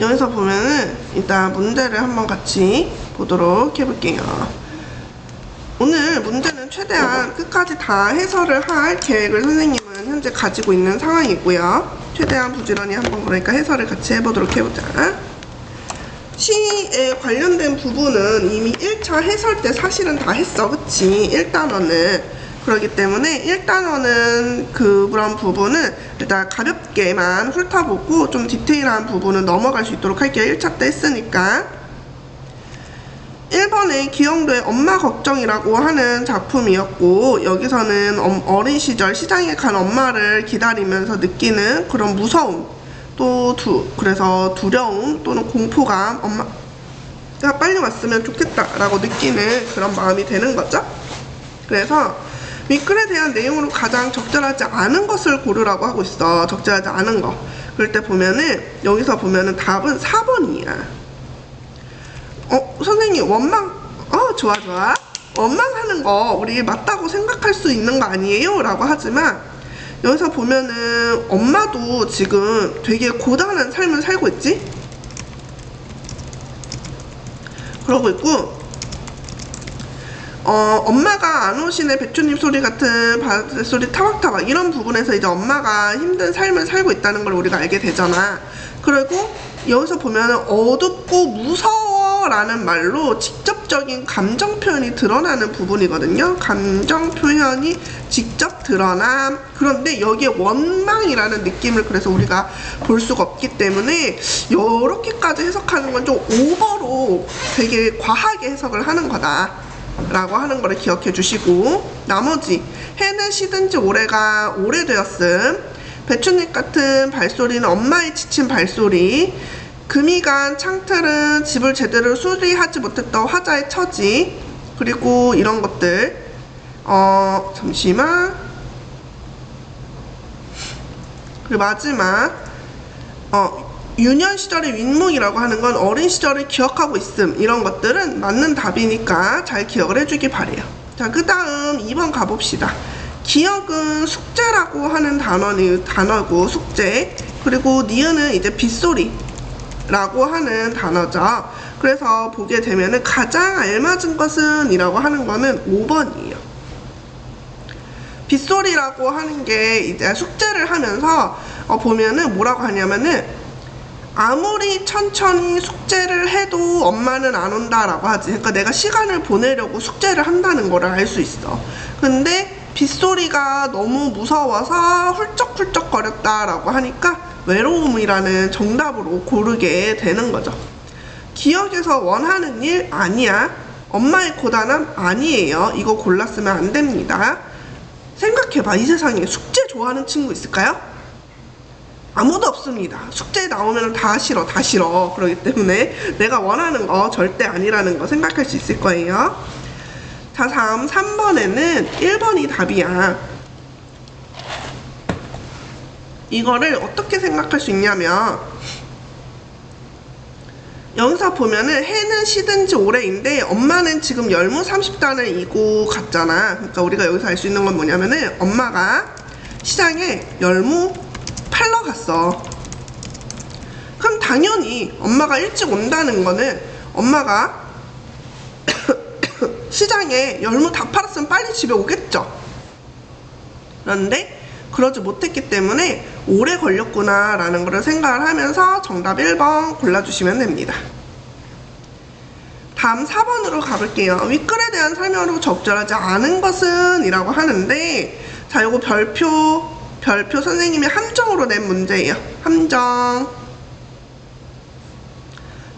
여기서 보면은 일단 문제를 한번 같이 보도록 해볼게요. 오늘 문제는 최대한 끝까지 다 해설을 할 계획을 선생님은 현재 가지고 있는 상황이고요. 최대한 부지런히 한번 그러니까 해설을 같이 해보도록 해보자. 시에 관련된 부분은 이미 1차 해설 때 사실은 다 했어, 그치? 1단원은. 그렇기 때문에 1단원은 그런 부분은 일단 가볍게만 훑어보고 좀 디테일한 부분은 넘어갈 수 있도록 할게요. 1차 때 했으니까. 1번에 기영도의 엄마 걱정이라고 하는 작품이었고, 여기서는 어린 시절 시장에 간 엄마를 기다리면서 느끼는 그런 무서움, 또 그래서 두려움 또는 공포감, 엄마가 빨리 왔으면 좋겠다라고 느끼는 그런 마음이 되는 거죠. 그래서 미끌에 대한 내용으로 가장 적절하지 않은 것을 고르라고 하고 있어. 적절하지 않은 거. 그럴 때 보면은 여기서 보면은 답은 4번이야. 선생님 원망 좋아 원망하는 거 우리 맞다고 생각할 수 있는 거 아니에요? 라고 하지만 여기서 보면은 엄마도 지금 되게 고단한 삶을 살고 있지? 그러고 있고 엄마가 안 오시네 배추잎 소리 같은 바닷소리 타박타박 이런 부분에서 이제 엄마가 힘든 삶을 살고 있다는 걸 우리가 알게 되잖아. 그리고 여기서 보면은 어둡고 무서워 라는 말로 직접적인 감정 표현이 드러나는 부분이거든요. 감정 표현이 직접 드러남. 그런데 여기에 원망이라는 느낌을 그래서 우리가 볼 수가 없기 때문에 이렇게까지 해석하는 건 좀 오버로 되게 과하게 해석을 하는 거다 라고 하는 거를 기억해 주시고, 나머지 해는 시든 지 오래가 오래되었음, 배춧잎 같은 발소리는 엄마의 지친 발소리, 금이 간 창틀은 집을 제대로 수리하지 못했던 화자의 처지, 그리고 이런 것들. 잠시만. 그리고 마지막 유년 시절의 윗목이라고 하는 건 어린 시절을 기억하고 있음. 이런 것들은 맞는 답이니까 잘 기억을 해주기 바래요. 자, 그 다음 2번 가봅시다. 기억은 숙제라고 하는 단어고 숙제, 그리고 니은은 이제 빗소리라고 하는 단어죠. 그래서 보게 되면은 가장 알맞은 것은 이라고 하는 거는 5번이에요. 빗소리라고 하는 게 이제 숙제를 하면서 보면은 뭐라고 하냐면은 아무리 천천히 숙제를 해도 엄마는 안 온다라고 하지. 그러니까 내가 시간을 보내려고 숙제를 한다는 거를 알 수 있어. 근데 빗소리가 너무 무서워서 훌쩍훌쩍 거렸다라고 하니까 외로움이라는 정답으로 고르게 되는 거죠. 기억에서 원하는 일 아니야. 엄마의 고단함 아니에요. 이거 골랐으면 안 됩니다. 생각해봐. 이 세상에 숙제 좋아하는 친구 있을까요? 아무도 없습니다. 숙제 나오면 다 싫어. 그렇기 때문에 내가 원하는 거 절대 아니라는 거 생각할 수 있을 거예요. 자, 다음 3번에는 1번이 답이야. 이거를 어떻게 생각할 수 있냐면, 여기서 보면은 해는 시든 지 오래인데 엄마는 지금 열무 30단을 이고 갔잖아. 그러니까 우리가 여기서 알 수 있는 건 뭐냐면은 엄마가 시장에 열무 팔러 갔어. 그럼 당연히 엄마가 일찍 온다는 거는 엄마가 시장에 열무 다 팔았으면 빨리 집에 오겠죠. 그런데 그러지 못했기 때문에 오래 걸렸구나 라는 거를 생각을 하면서 정답 1번 골라주시면 됩니다. 다음 4번으로 가볼게요. 윗글에 대한 설명으로 적절하지 않은 것은 이라고 하는데, 자, 요거 별표 선생님이 함정으로 낸 문제예요. 함정.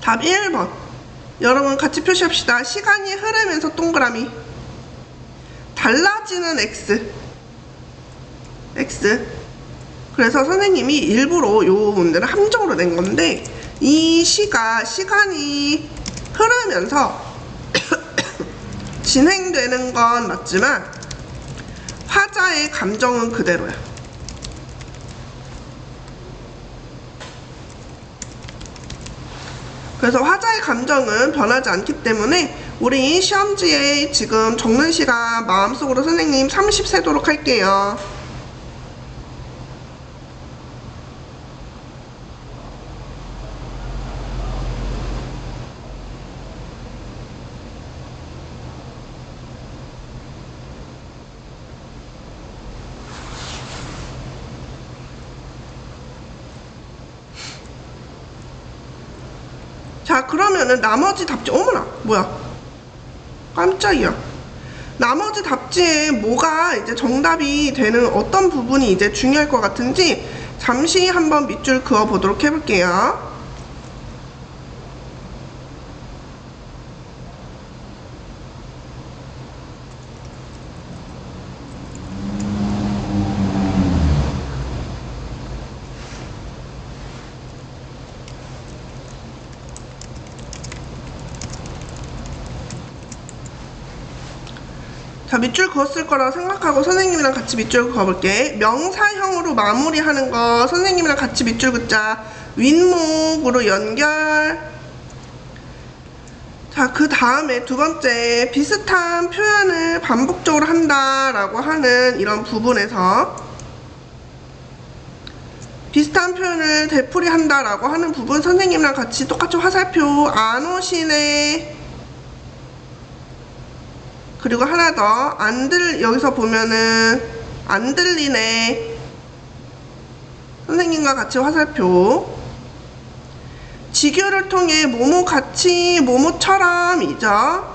답 1번. 여러분 같이 표시합시다. 시간이 흐르면서 동그라미. 달라지는 X. 그래서 선생님이 일부러 요 문제를 함정으로 낸 건데, 이 시간이 흐르면서 진행되는 건 맞지만 화자의 감정은 그대로야. 그래서 화자의 감정은 변하지 않기 때문에 우리 시험지에 지금 적는 시간 마음속으로 선생님 30 세도록 할게요. 자, 그러면은 나머지 답지, 어머나, 뭐야? 깜짝이야. 나머지 답지에 뭐가 이제 정답이 되는 어떤 부분이 이제 중요할 것 같은지 잠시 한번 밑줄 그어 보도록 해볼게요. 자, 밑줄 그었을 거라고 생각하고 선생님이랑 같이 밑줄 그어볼게. 명사형으로 마무리하는 거 선생님이랑 같이 밑줄 긋자. 윗목으로 연결. 자, 그 다음에 두 번째, 비슷한 표현을 반복적으로 한다라고 하는 이런 부분에서 비슷한 표현을 되풀이 한다라고 하는 부분 선생님이랑 같이 똑같이 화살표. 안 오시네. 그리고 하나 더, 여기서 보면은 안 들리네. 선생님과 같이 화살표. 지교를 통해 뭐뭐같이 뭐뭐처럼이죠.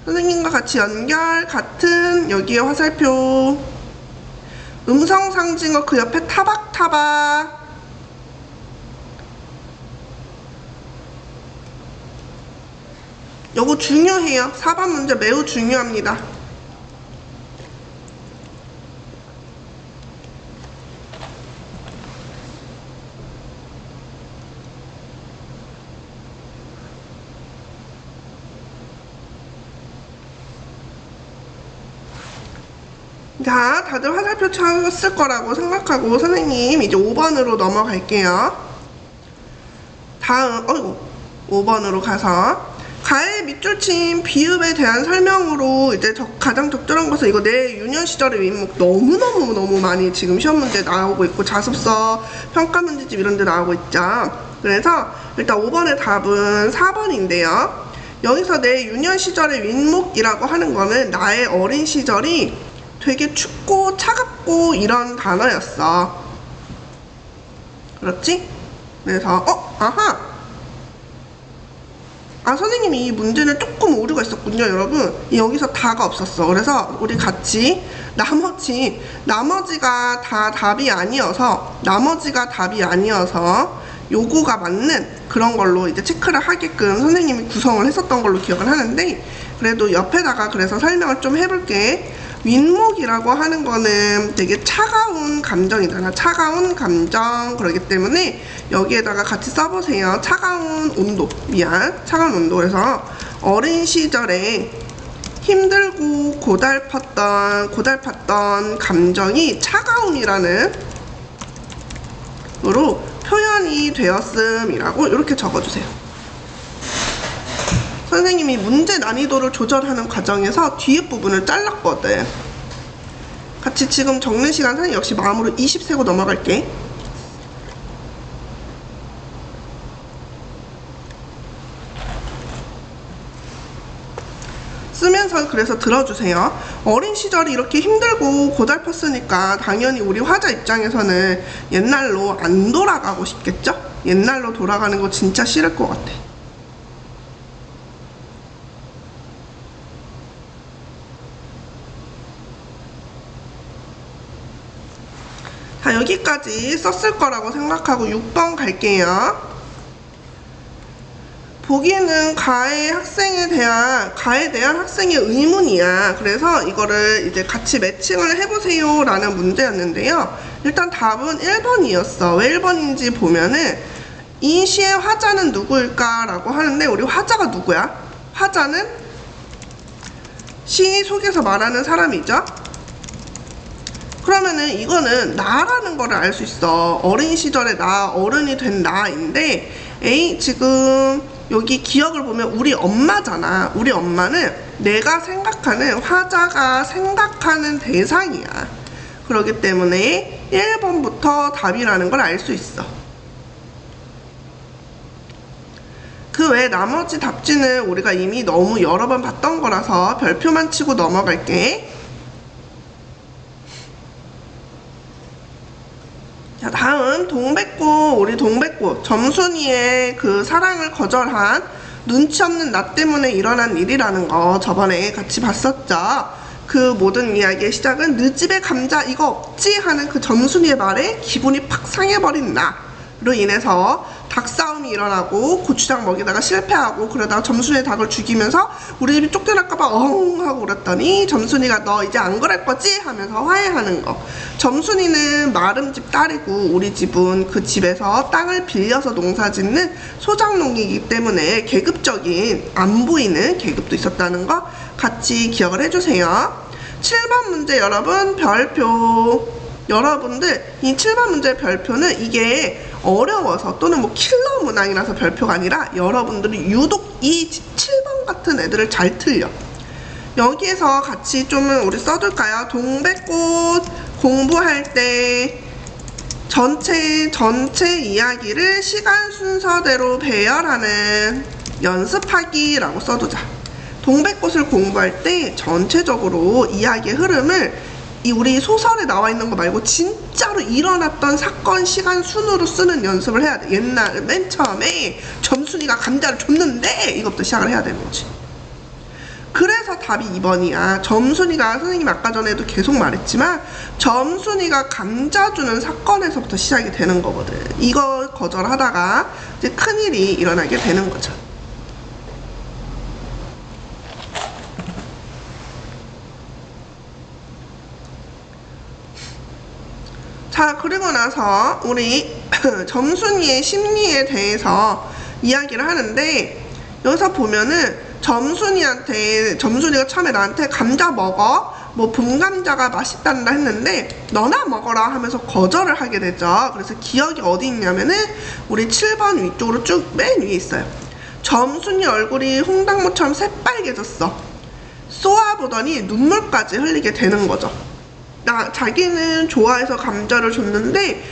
선생님과 같이 연결, 같은, 여기에 화살표. 음성상징어 그 옆에 타박타박. 요거 중요해요. 4번 문제 매우 중요합니다. 자, 다들 화살표 찾았을 거라고 생각하고 선생님 이제 5번으로 넘어갈게요. 다음, 5번으로 가서 가의 밑줄친 비읍에 대한 설명으로 이제 가장 적절한 것은 이거 내 유년 시절의 윗목 너무 많이 지금 시험 문제 나오고 있고 자습서 평가 문제집 이런 데 나오고 있죠. 그래서 일단 5번의 답은 4번인데요. 여기서 내 유년 시절의 윗목이라고 하는 거는 나의 어린 시절이 되게 춥고 차갑고 이런 단어였어. 그렇지? 그래서 선생님이 이 문제는 조금 오류가 있었군요, 여러분. 여기서 다가 없었어. 그래서 우리 같이 나머지가 다 답이 아니어서 요거가 맞는 그런 걸로 이제 체크를 하게끔 선생님이 구성을 했었던 걸로 기억을 하는데, 그래도 옆에다가 그래서 설명을 좀 해볼게. 윗목이라고 하는 거는 되게 차가운 감정이잖아. 차가운 감정. 그러기 때문에 여기에다가 같이 써보세요. 차가운 온도. 차가운 온도. 그래서 어린 시절에 힘들고 고달팠던 감정이 차가움이라는 으로 표현이 되었음이라고 이렇게 적어주세요. 선생님이 문제 난이도를 조절하는 과정에서 뒤에 부분을 잘랐거든. 같이 지금 적는 시간은 역시 마음으로 20 세고 넘어갈게. 쓰면서 그래서 들어주세요. 어린 시절이 이렇게 힘들고 고달팠으니까 당연히 우리 화자 입장에서는 옛날로 안 돌아가고 싶겠죠? 옛날로 돌아가는 거 진짜 싫을 것 같아. 자, 여기까지 썼을 거라고 생각하고 6번 갈게요. 보기는 가에 대한 학생의 의문이야. 그래서 이거를 이제 같이 매칭을 해보세요 라는 문제였는데요. 일단 답은 1번이었어. 왜 1번인지 보면은 이 시의 화자는 누구일까 라고 하는데, 우리 화자가 누구야? 화자는 시 속에서 말하는 사람이죠. 그러면은 이거는 나라는 거를 알 수 있어. 어린 시절에 나, 어른이 된 나인데, 지금 여기 기억을 보면 우리 엄마잖아. 우리 엄마는 내가 생각하는, 화자가 생각하는 대상이야. 그렇기 때문에 1번부터 답이라는 걸 알 수 있어. 그 외에 나머지 답지는 우리가 이미 너무 여러 번 봤던 거라서 별표만 치고 넘어갈게. 자, 다음 동백꽃 우리 동백꽃 점순이의 그 사랑을 거절한 눈치 없는 나 때문에 일어난 일이라는 거 저번에 같이 봤었죠. 그 모든 이야기의 시작은 느 집에 감자 이거 없지? 하는 그 점순이의 말에 기분이 팍 상해버린 나로 인해서 닭싸움이 일어나고 고추장 먹이다가 실패하고 그러다가 점순이의 닭을 죽이면서 우리 집이 쫓겨날까봐 엉 하고 울었더니 점순이가 너 이제 안 그럴 거지? 하면서 화해하는 거. 점순이는 마름집 딸이고 우리 집은 그 집에서 땅을 빌려서 농사짓는 소작농이기 때문에 계급적인 안 보이는 계급도 있었다는 거 같이 기억을 해주세요. 7번 문제 여러분 별표. 여러분들 이 7번 문제 별표는 이게 어려워서 또는 뭐 킬러 문항이라서 별표가 아니라 여러분들이 유독 이 7번 같은 애들을 잘 틀려. 여기에서 같이 좀 우리 써둘까요? 동백꽃 공부할 때 전체 이야기를 시간 순서대로 배열하는 연습하기라고 써두자. 동백꽃을 공부할 때 전체적으로 이야기의 흐름을 우리 소설에 나와 있는 거 말고 진짜로 일어났던 사건 시간 순으로 쓰는 연습을 해야 돼. 옛날 맨 처음에 점순이가 감자를 줬는데 이것부터 시작을 해야 되는 거지. 그래서 답이 2번이야. 점순이가 선생님 아까 전에도 계속 말했지만 점순이가 감자 주는 사건에서부터 시작이 되는 거거든. 이거 거절하다가 이제 큰일이 일어나게 되는 거죠. 자, 그리고 나서 우리 점순이의 심리에 대해서 이야기를 하는데 여기서 보면은 점순이가 처음에 나한테 감자 먹어 뭐 봄감자가 맛있단다 했는데 너나 먹어라 하면서 거절을 하게 되죠. 그래서 기억이 어디 있냐면은 우리 7번 위쪽으로 쭉 맨 위에 있어요. 점순이 얼굴이 홍당무처럼 새빨개졌어. 쏘아보더니 눈물까지 흘리게 되는 거죠. 자기는 좋아해서 감자를 줬는데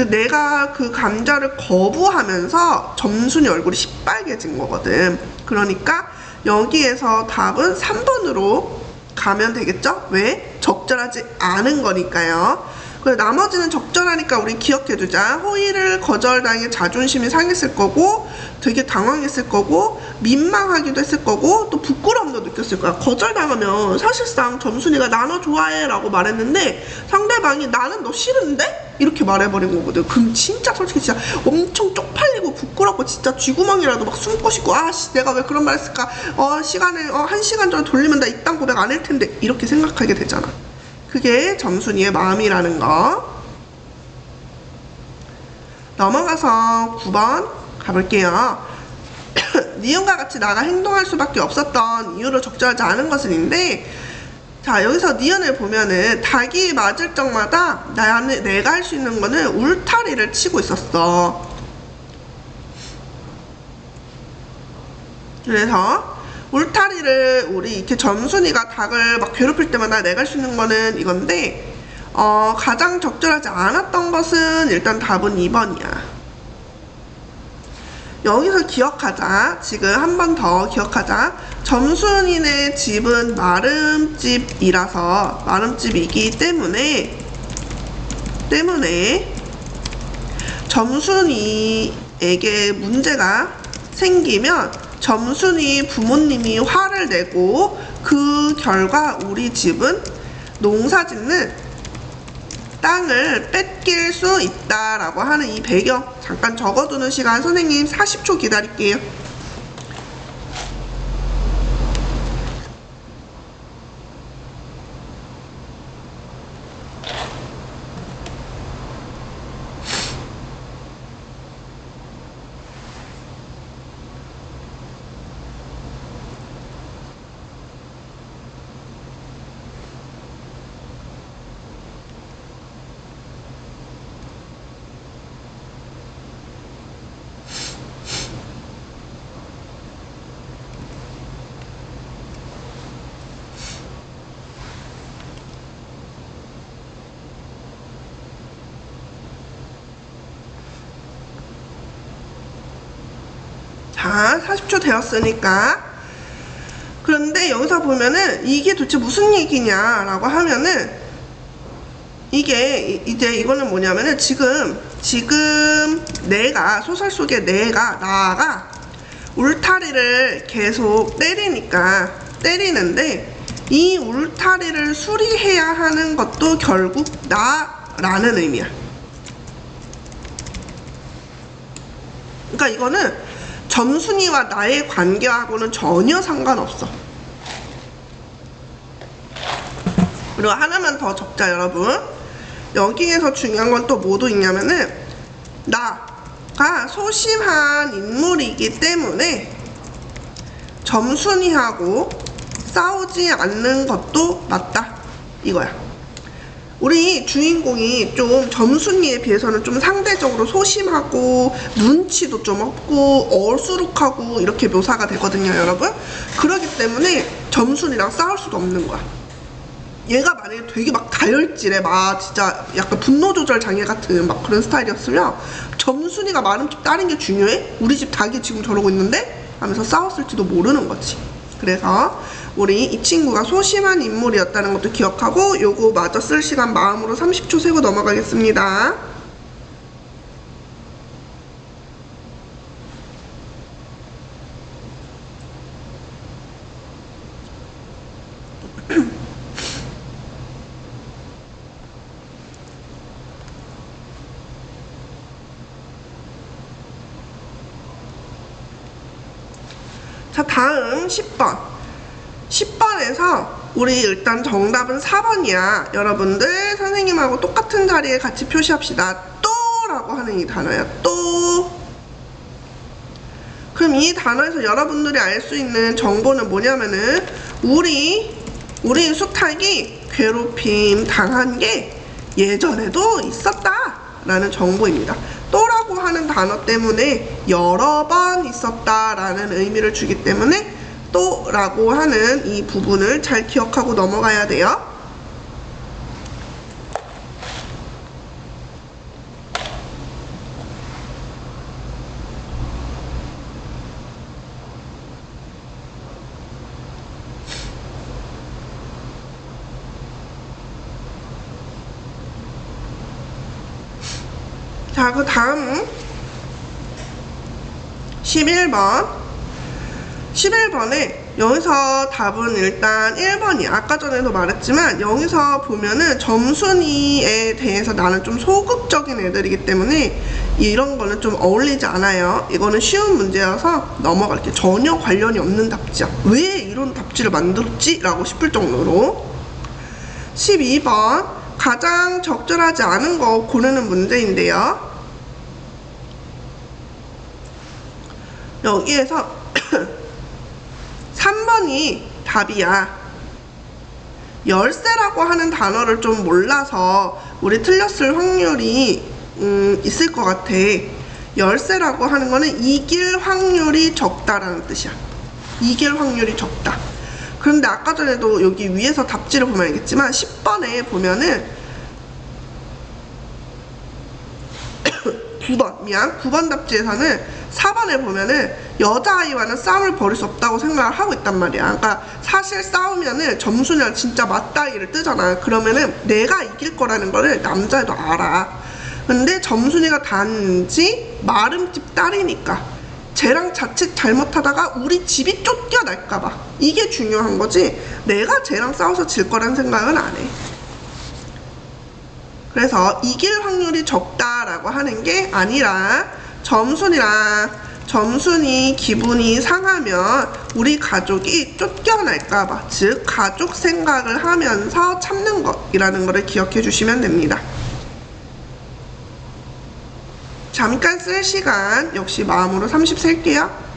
내가 그 감자를 거부하면서 점순이 얼굴이 시빨개진 거거든. 그러니까 여기에서 답은 3번으로 가면 되겠죠? 왜? 적절하지 않은 거니까요. 나머지는 적절하니까 우리 기억해두자. 호의를 거절당해 자존심이 상했을 거고 되게 당황했을 거고 민망하기도 했을 거고 또 부끄러움도 느꼈을 거야. 거절당하면 사실상 점순이가 나 너 좋아해 라고 말했는데 상대방이 나는 너 싫은데? 이렇게 말해버린 거거든. 그럼 진짜 솔직히 진짜 엄청 쪽팔리고 부끄럽고 진짜 쥐구멍이라도 막 숨고 싶고 아씨 내가 왜 그런 말 했을까? 시간을 1시간 전에 돌리면 나 이딴 고백 안 할 텐데 이렇게 생각하게 되잖아. 그게 점순이의 마음이라는 거. 넘어가서 9번 가볼게요. 니은과 같이 나가 행동할 수밖에 없었던 이유로 적절하지 않은 것은인데 자 여기서 니은을 보면은 닭이 맞을 적마다 내가 할 수 있는 거는 울타리를 치고 있었어. 그래서 울타리를 우리 이렇게 점순이가 닭을 막 괴롭힐 때마다 내가 할 수 있는 거는 이건데 가장 적절하지 않았던 것은 일단 답은 2번이야. 여기서 기억하자. 지금 한 번 더 기억하자. 점순이네 집은 마름집이라서 마름집이기 때문에 점순이에게 문제가 생기면 점순이 부모님이 화를 내고 그 결과 우리 집은 농사짓는 땅을 뺏길 수 있다라고 하는 이 배경 잠깐 적어두는 시간 선생님 40초 기다릴게요. 자, 40초 되었으니까. 그런데 여기서 보면은 이게 도대체 무슨 얘기냐라고 하면은 이게 이제 이거는 뭐냐면은 지금 지금 내가, 소설 속의 나가 울타리를 계속 때리는데 이 울타리를 수리해야 하는 것도 결국 나라는 의미야. 그러니까 이거는 점순이와 나의 관계하고는 전혀 상관없어. 그리고 하나만 더 적자, 여러분. 여기에서 중요한 건 또 뭐도 있냐면은 나가 소심한 인물이기 때문에 점순이하고 싸우지 않는 것도 맞다, 이거야. 우리 주인공이 좀 점순이에 비해서는 좀 상대적으로 소심하고 눈치도 좀 없고 얼수룩하고 이렇게 묘사가 되거든요, 여러분. 그렇기 때문에 점순이랑 싸울 수도 없는 거야. 얘가 만약에 되게 막 다혈질에 막 진짜 약간 분노 조절 장애 같은 막 그런 스타일이었으면 점순이가 말은 집 따른 게 중요해? 우리 집 닭이 지금 저러고 있는데? 하면서 싸웠을지도 모르는 거지. 그래서 우리 이 친구가 소심한 인물이었다는 것도 기억하고 요거 마저 쓸 시간 마음으로 30초 세고 넘어가겠습니다. 자, 다음 10번. 10번에서 우리 일단 정답은 4번이야. 여러분들 선생님하고 똑같은 자리에 같이 표시합시다. 또라고 하는 이 단어야. 또. 그럼 이 단어에서 여러분들이 알 수 있는 정보는 뭐냐면은 우리 수탉이 괴롭힘 당한 게 예전에도 있었다 라는 정보입니다. 또라고 하는 단어 때문에 여러 번 있었다 라는 의미를 주기 때문에 또라고 하는 이 부분을 잘 기억하고 넘어가야 돼요. 자, 그 다음 11번에 여기서 답은 일단 1번이야. 아까 전에도 말했지만 여기서 보면은 점순이에 대해서 나는 좀 소극적인 애들이기 때문에 이런 거는 좀 어울리지 않아요. 이거는 쉬운 문제여서 넘어갈게. 전혀 관련이 없는 답지야. 왜 이런 답지를 만들었지? 라고 싶을 정도로. 12번 가장 적절하지 않은 거 고르는 문제인데요. 여기에서 3번이 답이야. 열쇠라고 하는 단어를 좀 몰라서 우리 틀렸을 확률이 있을 것 같아. 열쇠라고 하는 거는 이길 확률이 적다라는 뜻이야. 이길 확률이 적다. 그런데 아까 전에도 여기 위에서 답지를 보면 알겠지만 10번에 보면은 9번 답지에서는 4번에 보면은 여자아이와는 싸움을 벌일 수 없다고 생각을 하고 있단 말이야. 그러니까 사실 싸우면은 점순이랑 진짜 맞다이를 뜨잖아. 그러면은 내가 이길 거라는 거를 남자애도 알아. 근데 점순이가 단지 마름집 딸이니까 쟤랑 자칫 잘못하다가 우리 집이 쫓겨날까봐 이게 중요한 거지 내가 쟤랑 싸워서 질 거란 생각은 안 해. 그래서 이길 확률이 적다라고 하는 게 아니라 점순이 기분이 상하면 우리 가족이 쫓겨날까봐, 즉 가족 생각을 하면서 참는 것이라는 것을 기억해 주시면 됩니다. 잠깐 쓸 시간 역시 마음으로 30 셀게요.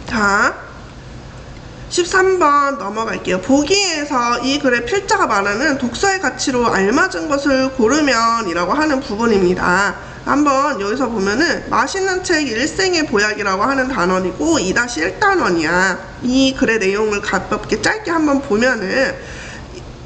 자, 13번 넘어갈게요. 보기에서 이 글의 필자가 말하는 독서의 가치로 알맞은 것을 고르면 이라고 하는 부분입니다. 한번 여기서 보면은 맛있는 책 일생의 보약이라고 하는 단원이고 2-1단원이야. 이 글의 내용을 가볍게 짧게 한번 보면은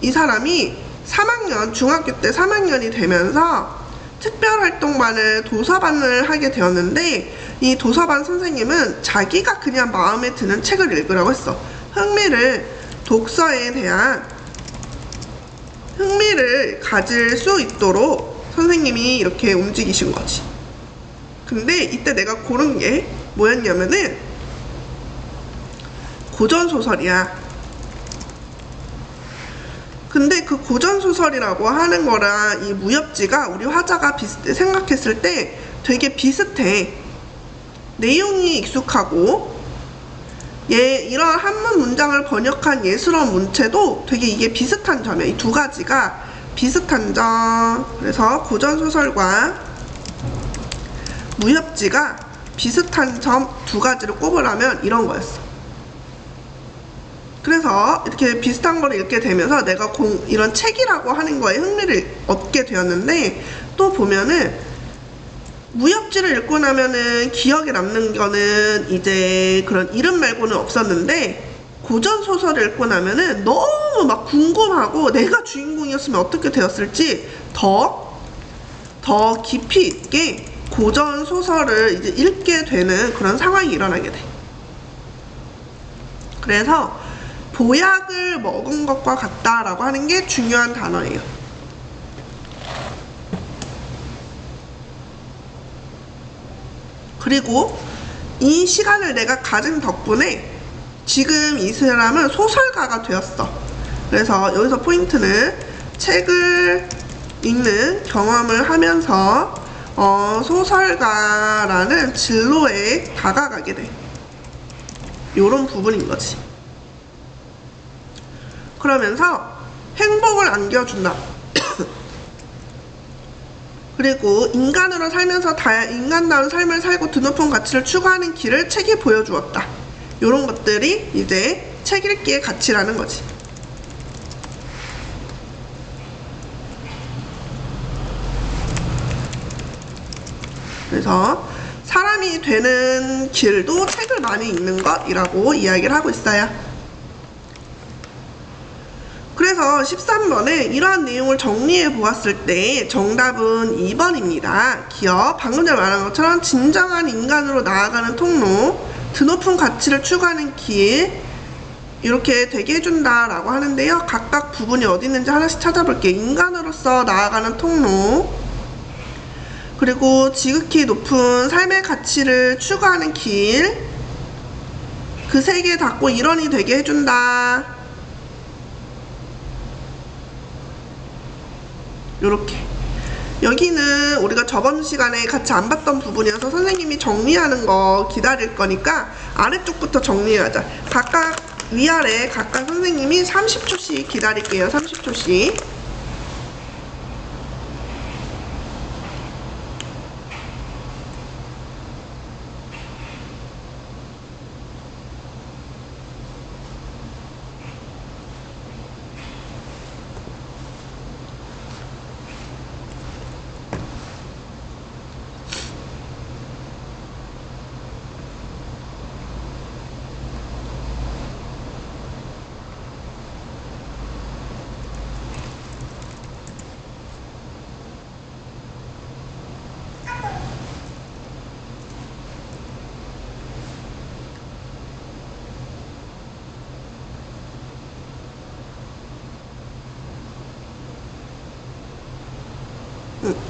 이 사람이 3학년, 중학교 때 3학년이 되면서 특별활동반을 도서반을 하게 되었는데, 이 도서반 선생님은 자기가 그냥 마음에 드는 책을 읽으라고 했어. 독서에 대한 흥미를 가질 수 있도록 선생님이 이렇게 움직이신 거지. 근데 이때 내가 고른 게 뭐였냐면은 고전소설이야. 근데 그 고전소설이라고 하는 거랑 이 무협지가 우리 화자가 생각했을 때 되게 비슷해. 내용이 익숙하고 이런 한문 문장을 번역한 예술어 문체도 되게 이게 비슷한 점이야. 이 두 가지가 비슷한 점. 그래서 고전소설과 무협지가 비슷한 점 두 가지를 꼽으라면 이런 거였어. 그래서 이렇게 비슷한 걸 읽게 되면서 내가 이런 책이라고 하는 거에 흥미를 얻게 되었는데, 또 보면은 무협지를 읽고 나면은 기억에 남는 거는 이제 그런 이름 말고는 없었는데, 고전소설을 읽고 나면은 너무 막 궁금하고 내가 주인공이었으면 어떻게 되었을지 더 깊이 있게 고전소설을 이제 읽게 되는 그런 상황이 일어나게 돼. 그래서 보약을 먹은 것과 같다라고 하는 게 중요한 단어예요. 그리고 이 시간을 내가 가진 덕분에 지금 이 사람은 소설가가 되었어. 그래서 여기서 포인트는 책을 읽는 경험을 하면서 소설가라는 진로에 다가가게 돼. 요런 부분인 거지. 그러면서 행복을 안겨준다. 그리고 인간으로 살면서 인간다운 삶을 살고 드높은 가치를 추구하는 길을 책이 보여주었다. 요런 것들이 이제 책 읽기의 가치라는 거지. 그래서 사람이 되는 길도 책을 많이 읽는 것이라고 이야기를 하고 있어요. 그래서 13번에 이러한 내용을 정리해 보았을 때 정답은 2번입니다. 기업, 방금 전에 말한 것처럼 진정한 인간으로 나아가는 통로, 드높은 가치를 추구하는 길, 이렇게 되게 해준다라고 하는데요. 각각 부분이 어디 있는지 하나씩 찾아볼게요. 인간으로서 나아가는 통로, 그리고 지극히 높은 삶의 가치를 추구하는 길, 그 세계에 닿고 일원이 되게 해준다. 요렇게. 여기는 우리가 저번 시간에 같이 안 봤던 부분이어서 선생님이 정리하는 거 기다릴 거니까 아래쪽부터 정리하자. 각각 위아래 각각 선생님이 30초씩 기다릴게요. 30초씩.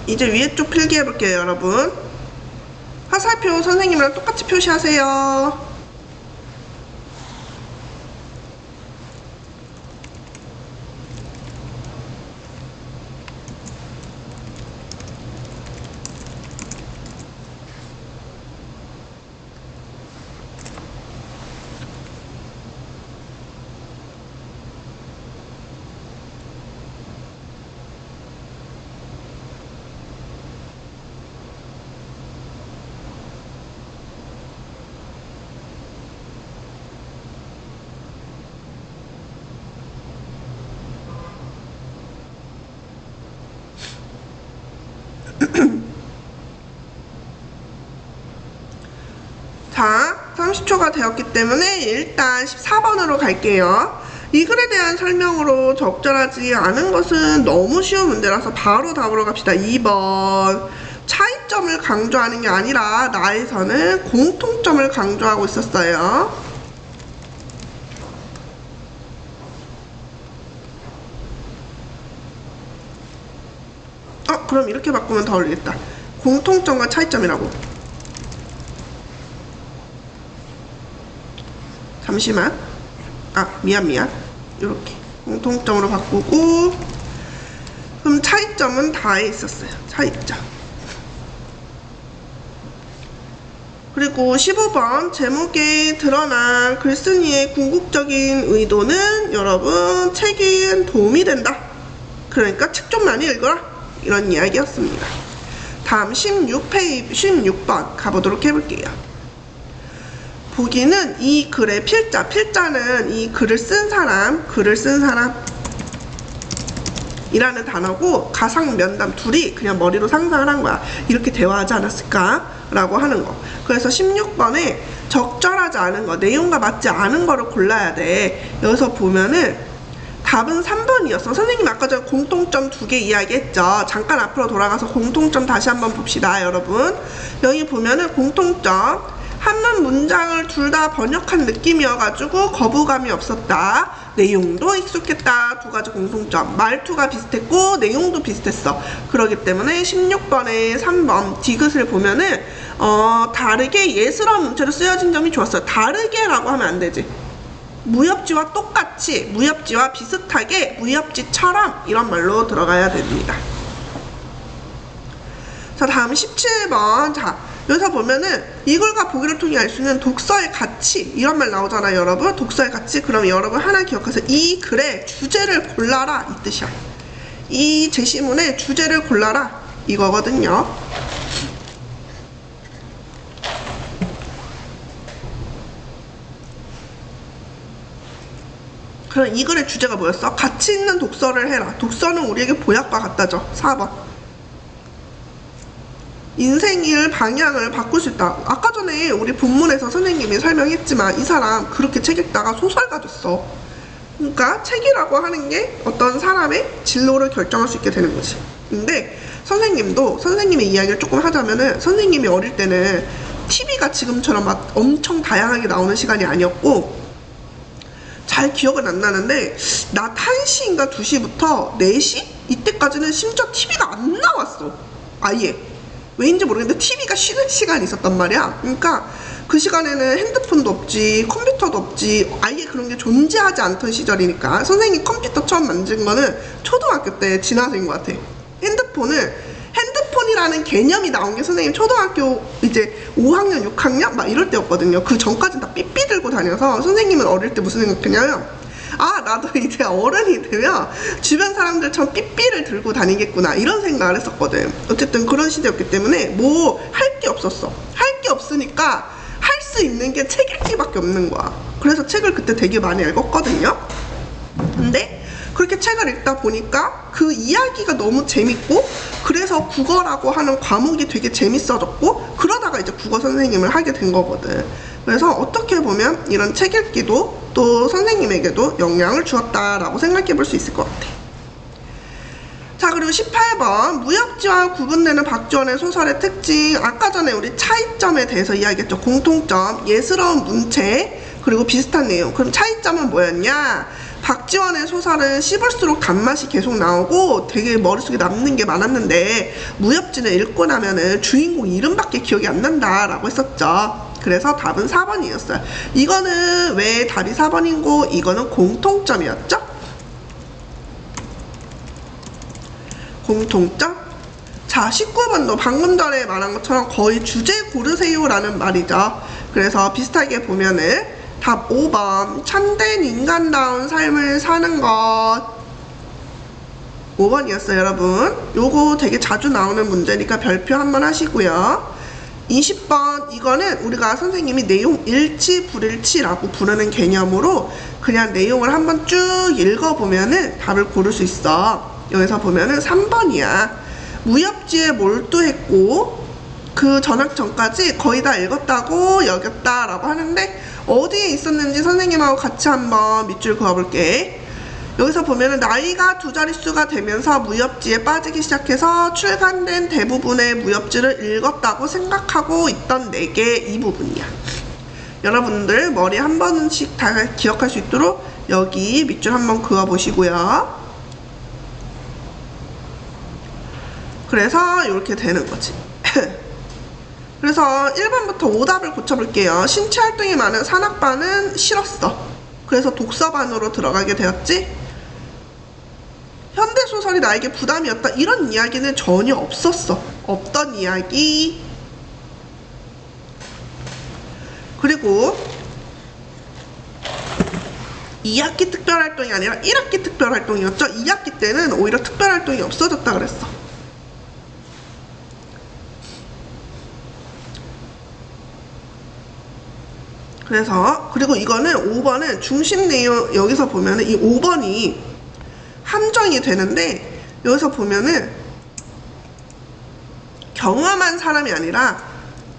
이제 위에 쪽 필기해 볼게요, 여러분. 화살표 선생님이랑 똑같이 표시하세요. 자, 30초가 되었기 때문에 일단 14번으로 갈게요. 이 글에 대한 설명으로 적절하지 않은 것은 너무 쉬운 문제라서 바로 답으로 갑시다. 2번. 차이점을 강조하는 게 아니라 나에서는 공통점을 강조하고 있었어요. 그럼 이렇게 바꾸면 더 어울리겠다. 공통점과 차이점이라고. 잠시만. 미안. 이렇게 공통점으로 바꾸고, 그럼 차이점은 다에 있었어요. 차이점. 그리고 15번 제목에 드러난 글쓴이의 궁극적인 의도는 여러분 책에 도움이 된다. 그러니까 책 좀 많이 읽어라. 이런 이야기였습니다. 다음 16번 가보도록 해볼게요. 보기는 이 글의 필자는 이 글을 쓴 사람 이라는 단어고 가상 면담 둘이 그냥 머리로 상상을 한 거야. 이렇게 대화하지 않았을까? 라고 하는 거. 그래서 16번에 적절하지 않은 거, 내용과 맞지 않은 거를 골라야 돼. 여기서 보면은 답은 3번이었어. 선생님 아까 전에 공통점 2개 이야기했죠. 잠깐 앞으로 돌아가서 공통점 다시 한번 봅시다, 여러분. 여기 보면은 공통점 한문 문장을 둘 다 번역한 느낌이어가지고 거부감이 없었다. 내용도 익숙했다. 2가지 공통점. 말투가 비슷했고 내용도 비슷했어. 그렇기 때문에 16번에 3번 디귿을 보면은 다르게 예스러운 문체로 쓰여진 점이 좋았어요. 다르게라고 하면 안 되지. 무협지와 똑같이, 무협지와 비슷하게, 무협지처럼 이런 말로 들어가야 됩니다. 자, 다음 17번. 자, 여기서 보면은 이글과 보기를 통해 알 수 있는 독서의 가치 이런 말 나오잖아요, 여러분. 독서의 가치. 그럼 여러분 하나 기억하세요. 이 글의 주제를 골라라 이 뜻이야. 이 제시문의 주제를 골라라 이거거든요. 그럼 이 글의 주제가 뭐였어? 가치 있는 독서를 해라. 독서는 우리에게 보약과 같다죠. 4번. 인생일 방향을 바꿀 수 있다. 아까 전에 우리 본문에서 선생님이 설명했지만 이 사람 그렇게 책 읽다가 소설가 됐어. 그러니까 책이라고 하는 게 어떤 사람의 진로를 결정할 수 있게 되는 거지. 근데 선생님의 이야기를 조금 하자면은 선생님이 어릴 때는 TV가 지금처럼 막 엄청 다양하게 나오는 시간이 아니었고, 잘 기억은 안 나는데 낮 1시인가 2시부터 4시? 이때까지는 심지어 TV가 안 나왔어. 아예. 왜인지 모르겠는데 TV가 쉬는 시간이 있었단 말이야. 그러니까 그 시간에는 핸드폰도 없지, 컴퓨터도 없지, 아예 그런 게 존재하지 않던 시절이니까. 선생님이 컴퓨터 처음 만진 거는 초등학교 때 지나서인 것 같아. 핸드폰이라는 개념이 나온 게 선생님 초등학교 이제 5학년, 6학년 막 이럴 때였거든요. 그 전까지는 다 삐삐 들고 다녀서 선생님은 어릴 때 무슨 생각했냐면, 나도 이제 어른이 되면 주변 사람들처럼 삐삐를 들고 다니겠구나 이런 생각을 했었거든. 어쨌든 그런 시대였기 때문에 뭐 할 게 없었어. 할 게 없으니까 할 수 있는 게 책 읽기밖에 없는 거야. 그래서 책을 그때 되게 많이 읽었거든요. 근데 그렇게 책을 읽다 보니까 그 이야기가 너무 재밌고, 그래서 국어라고 하는 과목이 되게 재밌어졌고, 그러다가 이제 국어 선생님을 하게 된 거거든. 그래서 어떻게 보면 이런 책 읽기도 또 선생님에게도 영향을 주었다라고 생각해 볼 수 있을 것 같아. 자, 그리고 18번 무협지와 구분되는 박지원의 소설의 특징. 아까 전에 우리 차이점에 대해서 이야기했죠. 공통점, 예스러운 문체, 그리고 비슷한 내용. 그럼 차이점은 뭐였냐? 박지원의 소설은 씹을수록 단맛이 계속 나오고 되게 머릿속에 남는 게 많았는데, 무협지는 읽고 나면은 주인공 이름밖에 기억이 안 난다라고 했었죠. 그래서 답은 4번이었어요. 이거는 왜 답이 4번이고 이거는 공통점이었죠? 공통점? 자, 19번도 방금 전에 말한 것처럼 거의 주제 고르세요 라는 말이죠. 그래서 비슷하게 보면은 답 5번 참된 인간다운 삶을 사는 것 5번이었어요, 여러분. 요거 되게 자주 나오는 문제니까 별표 한번 하시고요. 20번 이거는 우리가 선생님이 내용 일치 불일치라고 부르는 개념으로 그냥 내용을 한번 쭉 읽어보면은 답을 고를 수 있어. 여기서 보면은 3번이야. 무협지에 몰두했고 그 전학 전까지 거의 다 읽었다고 여겼다라고 하는데 어디에 있었는지 선생님하고 같이 한번 밑줄 그어볼게. 여기서 보면은 나이가 두 자릿수가 되면서 무협지에 빠지기 시작해서 출간된 대부분의 무협지를 읽었다고 생각하고 있던 내게 이 부분이야. 여러분들 머리 한 번씩 다 기억할 수 있도록 여기 밑줄 한번 그어 보시고요. 그래서 이렇게 되는 거지. 그래서 1번부터 오답을 고쳐볼게요. 신체 활동이 많은 산악반은 싫었어. 그래서 독서반으로 들어가게 되었지. 현대소설이 나에게 부담이었다. 이런 이야기는 전혀 없었어. 없던 이야기. 그리고 2학기 특별활동이 아니라 1학기 특별활동이었죠. 2학기 때는 오히려 특별활동이 없어졌다 그랬어. 그래서 그리고 이거는 5번은 중심 내용, 여기서 보면은 이 5번이 함정이 되는데, 여기서 보면은 경험한 사람이 아니라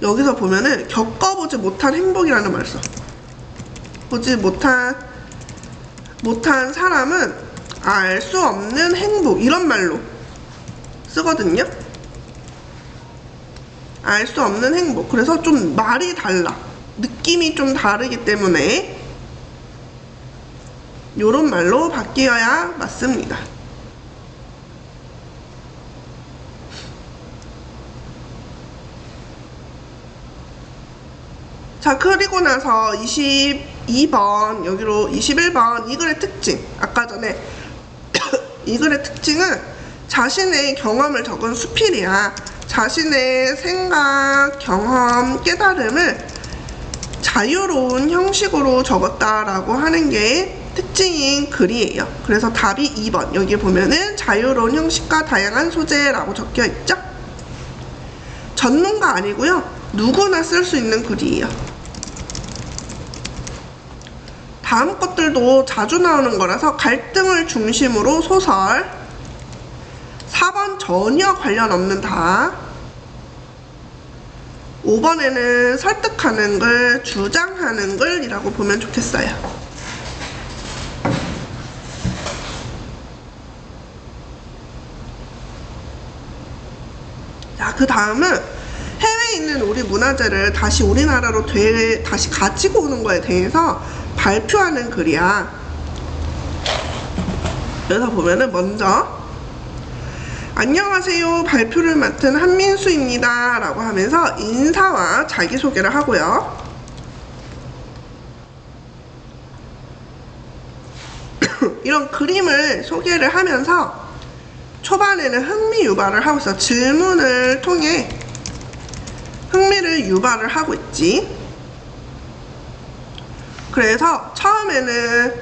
여기서 보면은 겪어보지 못한 행복이라는 말을 써. 보지 못한 사람은 알 수 없는 행복, 이런 말로 쓰거든요. 알 수 없는 행복. 그래서 좀 말이 달라. 느낌이 좀 다르기 때문에 요런 말로 바뀌어야 맞습니다. 자, 그리고 나서 22번 여기로 21번 이 글의 특징. 아까 전에 이 글의 특징은 자신의 경험을 적은 수필이야. 자신의 생각, 경험, 깨달음을 자유로운 형식으로 적었다라고 하는 게 특징인 글이에요. 그래서 답이 2번. 여기 보면은 자유로운 형식과 다양한 소재라고 적혀 있죠. 전문가 아니고요. 누구나 쓸 수 있는 글이에요. 다음 것들도 자주 나오는 거라서 갈등을 중심으로 소설. 4번 전혀 관련 없는 답. 5번에는 설득하는 글, 주장하는 글이라고 보면 좋겠어요. 자, 그 다음은 해외에 있는 우리 문화재를 다시 우리나라로 다시 가지고 오는 거에 대해서 발표하는 글이야. 여기서 보면은 먼저 안녕하세요, 발표를 맡은 한민수입니다 라고 하면서 인사와 자기소개를 하고요. 이런 그림을 소개를 하면서 초반에는 흥미 유발을 하고 있어. 질문을 통해 흥미를 유발을 하고 있지. 그래서 처음에는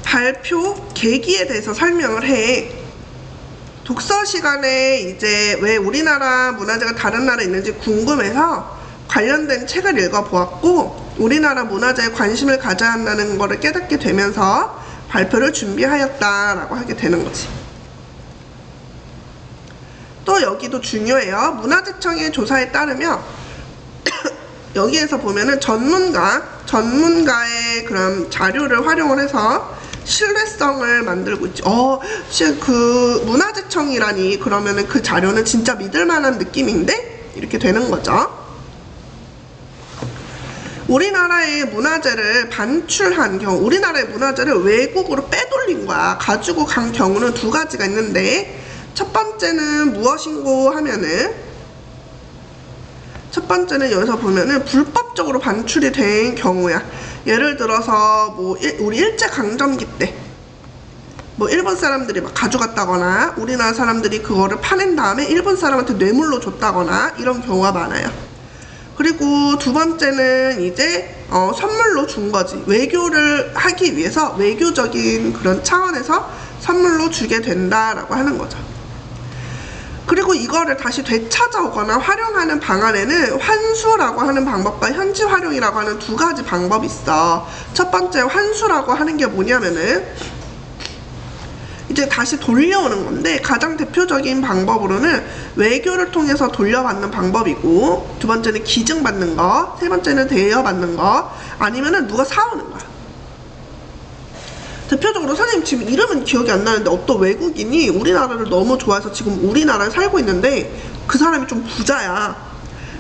발표 계기에 대해서 설명을 해. 독서 시간에 이제 왜 우리나라 문화재가 다른 나라에 있는지 궁금해서 관련된 책을 읽어보았고, 우리나라 문화재에 관심을 가져야 한다는 것을 깨닫게 되면서 발표를 준비하였다라고 하게 되는 거지. 또 여기도 중요해요. 문화재청의 조사에 따르면 여기에서 보면은 전문가의 그런 자료를 활용을 해서 신뢰성을 만들고 있지. 그 문화재청이라니, 그러면은 그 자료는 진짜 믿을 만한 느낌인데? 이렇게 되는 거죠. 우리나라의 문화재를 반출한 경우, 우리나라의 문화재를 외국으로 빼돌린 거야. 가지고 간 경우는 두 가지가 있는데, 첫 번째는 무엇인고 하면은, 첫 번째는 여기서 보면은 불법적으로 반출이 된 경우야. 예를 들어서 뭐 우리 일제강점기 때 뭐 일본 사람들이 막 가져갔다거나 우리나라 사람들이 그거를 파낸 다음에 일본 사람한테 뇌물로 줬다거나 이런 경우가 많아요. 그리고 두 번째는 이제 선물로 준 거지. 외교를 하기 위해서 외교적인 그런 차원에서 선물로 주게 된다라고 하는 거죠. 그리고 이거를 다시 되찾아오거나 활용하는 방안에는 환수라고 하는 방법과 현지 활용이라고 하는 두 가지 방법이 있어. 첫 번째 환수라고 하는 게 뭐냐면은, 이제 다시 돌려오는 건데, 가장 대표적인 방법으로는 외교를 통해서 돌려받는 방법이고, 두 번째는 기증받는 거, 세 번째는 대여받는 거, 아니면은 누가 사오는 거야. 대표적으로 선생님 지금 이름은 기억이 안 나는데, 어떤 외국인이 우리나라를 너무 좋아해서 지금 우리나라에 살고 있는데 그 사람이 좀 부자야.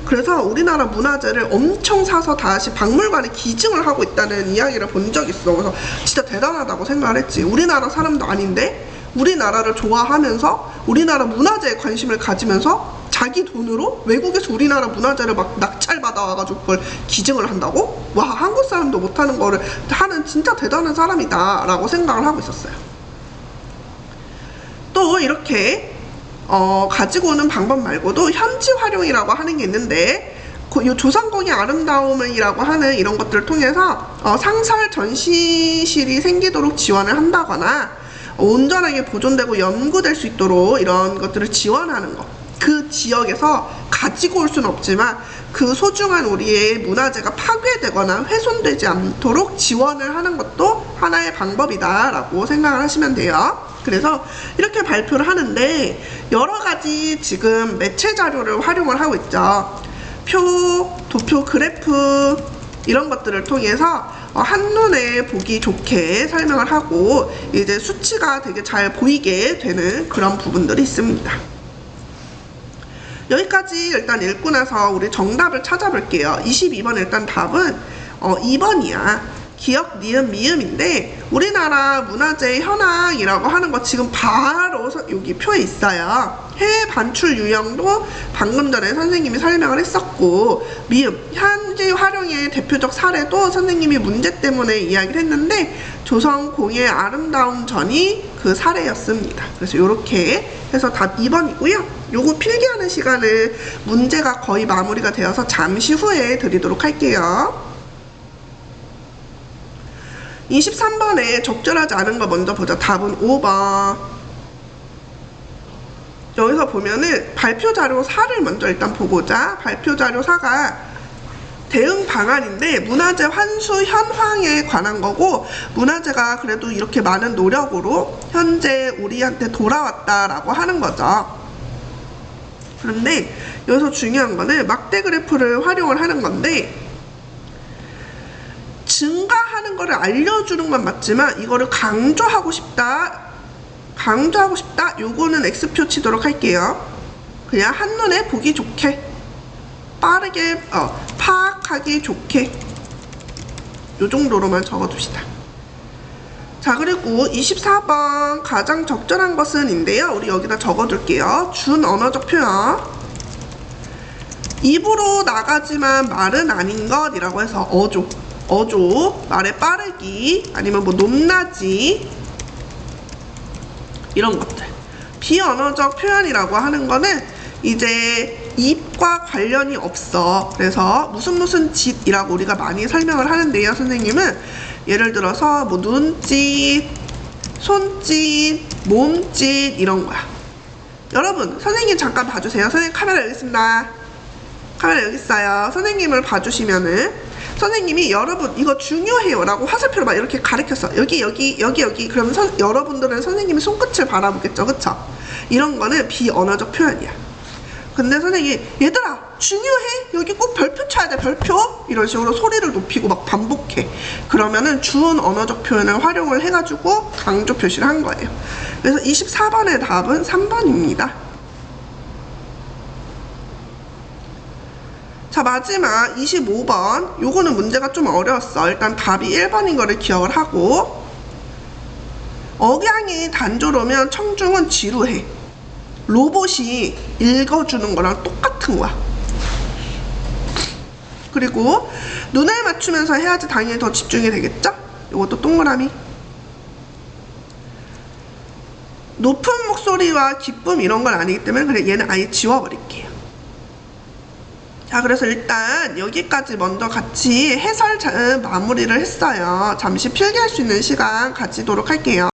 그래서 우리나라 문화재를 엄청 사서 다시 박물관에 기증을 하고 있다는 이야기를 본 적이 있어. 그래서 진짜 대단하다고 생각을 했지. 우리나라 사람도 아닌데 우리나라를 좋아하면서 우리나라 문화재에 관심을 가지면서 자기 돈으로 외국에서 우리나라 문화재를 막 낙찰받아 와가지고 그걸 기증을 한다고? 와, 한국 사람도 못하는 거를 하는 진짜 대단한 사람이다 라고 생각을 하고 있었어요. 또 이렇게 가지고 오는 방법 말고도 현지 활용이라고 하는 게 있는데, 이 조선공의 아름다움이라고 하는 이런 것들을 통해서 상설 전시실이 생기도록 지원을 한다거나, 온전하게 보존되고 연구될 수 있도록 이런 것들을 지원하는 것. 그 지역에서 가지고 올 수는 없지만 그 소중한 우리의 문화재가 파괴되거나 훼손되지 않도록 지원을 하는 것도 하나의 방법이다 라고 생각을 하시면 돼요. 그래서 이렇게 발표를 하는데 여러 가지 지금 매체 자료를 활용을 하고 있죠. 표, 도표, 그래프 이런 것들을 통해서 한눈에 보기 좋게 설명을 하고 이제 수치가 되게 잘 보이게 되는 그런 부분들이 있습니다. 여기까지 일단 읽고 나서 우리 정답을 찾아볼게요. 22번 일단 답은 2번이야. 기역, 니은, 미음인데 우리나라 문화재 현황이라고 하는 거 지금 바로 여기 표에 있어요. 해외 반출 유형도 방금 전에 선생님이 설명을 했었고, 미음, 현지 활용의 대표적 사례도 선생님이 문제 때문에 이야기를 했는데 조선 공의 아름다움 전이 그 사례였습니다. 그래서 이렇게 해서 답 2번이고요. 요거 필기하는 시간을 문제가 거의 마무리가 되어서 잠시 후에 드리도록 할게요. 23번에 적절하지 않은 거 먼저 보자. 답은 5번. 여기서 보면은 발표 자료 4를 먼저 일단 보고자. 발표 자료 4가 대응 방안인데 문화재 환수 현황에 관한 거고, 문화재가 그래도 이렇게 많은 노력으로 현재 우리한테 돌아왔다라고 하는 거죠. 그런데 여기서 중요한 거는 막대 그래프를 활용을 하는 건데, 증가하는 거를 알려주는 건 맞지만 이거를 강조하고 싶다 요거는 X표 치도록 할게요. 그냥 한눈에 보기 좋게 빠르게 파악하기 좋게 요 정도로만 적어둡시다. 자, 그리고 24번 가장 적절한 것은 인데요, 우리 여기다 적어둘게요. 준 언어적 표현, 입으로 나가지만 말은 아닌 것이라고 해서 어조, 말의 빠르기, 아니면 뭐 높낮이 이런 것들. 비언어적 표현이라고 하는 거는 이제 입과 관련이 없어. 그래서 무슨 짓이라고 우리가 많이 설명을 하는데요, 선생님은 예를 들어서 뭐 눈짓, 손짓, 몸짓 이런 거야. 여러분, 선생님 잠깐 봐주세요. 선생님 카메라 여기 있습니다. 카메라 여기 있어요. 선생님을 봐주시면은 선생님이 여러분 이거 중요해요 라고 화살표로 막 이렇게 가리켰어. 여기 그러면 여러분들은 선생님이 손끝을 바라보겠죠, 그쵸? 이런 거는 비언어적 표현이야. 근데 선생님이 얘들아 중요해? 여기 꼭 별표 쳐야 돼, 별표? 이런 식으로 소리를 높이고 막 반복해. 그러면은 준 언어적 표현을 활용을 해가지고 강조 표시를 한 거예요. 그래서 24번의 답은 3번입니다. 자, 마지막 25번. 요거는 문제가 좀 어려웠어. 일단 답이 1번인 거를 기억을 하고, 억양이 단조로면 청중은 지루해. 로봇이 읽어주는 거랑 똑같은 거야. 그리고 눈을 맞추면서 해야지 당연히 더 집중이 되겠죠? 요것도 동그라미. 높은 목소리와 기쁨 이런 건 아니기 때문에 그래, 얘는 아예 지워버릴게요. 자, 그래서 일단 여기까지 먼저 같이 해설 마무리를 했어요. 잠시 필기할 수 있는 시간 가지도록 할게요.